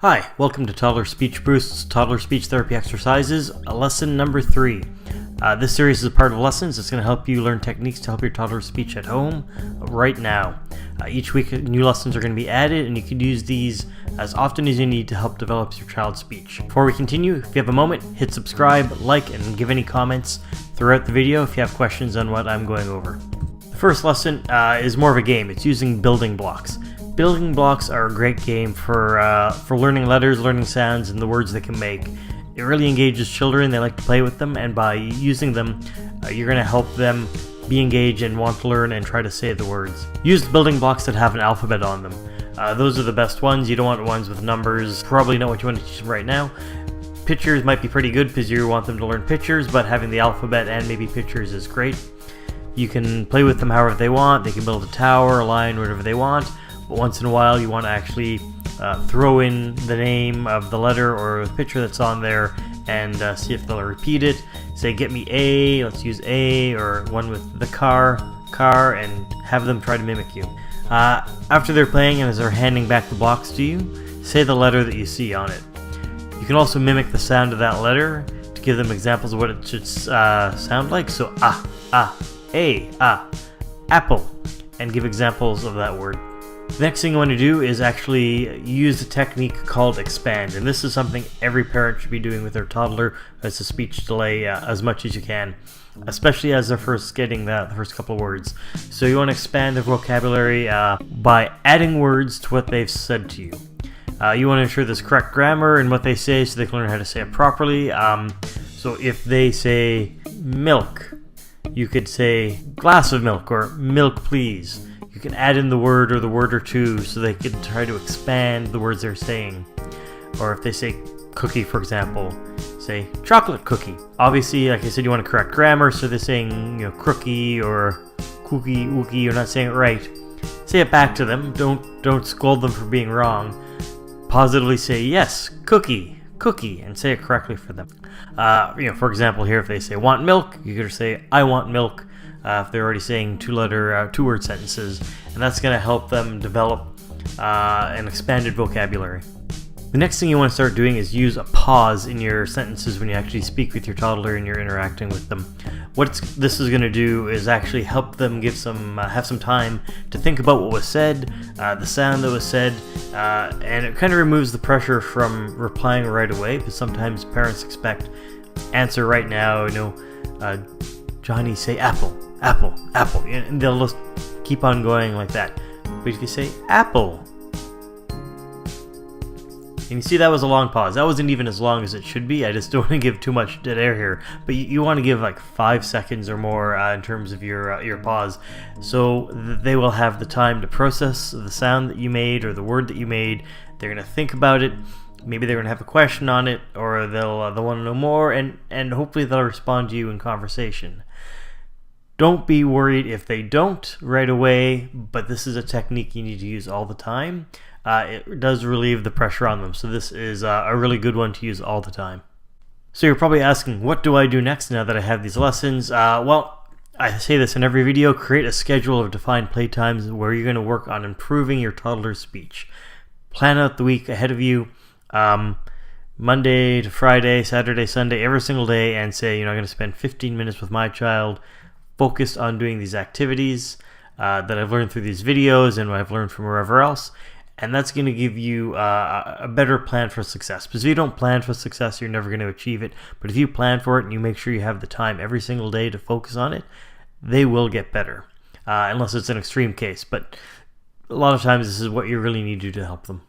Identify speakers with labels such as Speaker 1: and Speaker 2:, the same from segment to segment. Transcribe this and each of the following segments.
Speaker 1: Hi, welcome to Toddler Speech Boost's Toddler Speech Therapy Exercises, lesson number 3. This series is a part of lessons that's going to help you learn techniques to help your toddler's speech at home right now. Each week new lessons are going to be added, and you can use these as often as you need to help develop your child's speech. Before we continue, if you have a moment, hit subscribe, like, and give any comments throughout the video if you have questions on what I'm going over. The first lesson is more of a game. It's using building blocks. Building blocks are a great game for learning letters, learning sounds, and the words they can make. It really engages children. They like to play with them, and by using them, you're going to help them be engaged and want to learn and try to say the words. Use building blocks that have an alphabet on them. Those are the best ones. You don't want ones with numbers. Probably not what you want to teach them right now. Pictures might be pretty good because you want them to learn pictures, but having the alphabet and maybe pictures is great. You can play with them however they want. They can build a tower, a line, whatever they want. But once in a while you want to actually throw in the name of the letter or the picture that's on there and see if they'll repeat it. Say, get me A, let's use A, or one with the car, and have them try to mimic you. After they're playing and as they're handing back the blocks to you, say the letter that you see on it. You can also mimic the sound of that letter to give them examples of what it should sound like. So, A, apple, and give examples of that word. The next thing you want to do is actually use a technique called expand, and this is something every parent should be doing with their toddler as a speech delay as much as you can, especially as they're first getting the first couple of words. So you want to expand their vocabulary by adding words to what they've said to you. You want to ensure there's correct grammar in what they say so they can learn how to say it properly. So if they say milk, you could say glass of milk or milk please. You can add in the word or the word or two so they can try to expand the words they're saying. Or if they say cookie, for example, say chocolate cookie. Obviously, like I said, you want to correct grammar, so they're saying, crookie or cookie, wookie, you're not saying it right. Say it back to them. Don't scold them for being wrong. Positively say, yes, cookie, and say it correctly for them. For example, here, if they say want milk, you could say I want milk. If they're already saying two-word sentences, and that's going to help them develop an expanded vocabulary. The next thing you want to start doing is use a pause in your sentences when you actually speak with your toddler and you're interacting with them. What this is going to do is actually help them have some time to think about what was said, the sound that was said, and it kind of removes the pressure from replying right away, because sometimes parents expect answer right now. Johnny, say apple, and they'll just keep on going like that. But if you say apple, and you see that was a long pause. That wasn't even as long as it should be. I just don't want to give too much dead air here. But you want to give like 5 seconds or more in terms of your pause, so they will have the time to process the sound that you made or the word that you made. They're going to think about it. Maybe they're going to have a question on it, or they'll want to know more, and hopefully they'll respond to you in conversation. Don't be worried if they don't right away, but this is a technique you need to use all the time. It does relieve the pressure on them, so this is a really good one to use all the time. So you're probably asking, what do I do next now that I have these lessons? Well, I say this in every video, create a schedule of defined playtimes where you're going to work on improving your toddler's speech. Plan out the week ahead of you. Monday to Friday, Saturday, Sunday, every single day, and say, I'm going to spend 15 minutes with my child focused on doing these activities that I've learned through these videos and what I've learned from wherever else. And that's going to give you a better plan for success. Because if you don't plan for success, you're never going to achieve it. But if you plan for it and you make sure you have the time every single day to focus on it, they will get better. Unless it's an extreme case. But a lot of times this is what you really need to do to help them.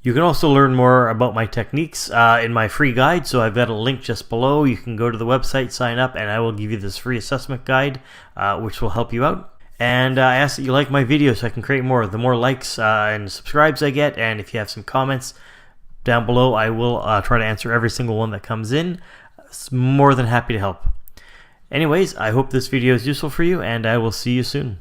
Speaker 1: You can also learn more about my techniques in my free guide, so I've got a link just below. You can go to the website, sign up, and I will give you this free assessment guide, which will help you out. And I ask that you like my videos so I can create more. The more likes and subscribes I get, and if you have some comments down below, I will try to answer every single one that comes in. More than happy to help. Anyways, I hope this video is useful for you, and I will see you soon.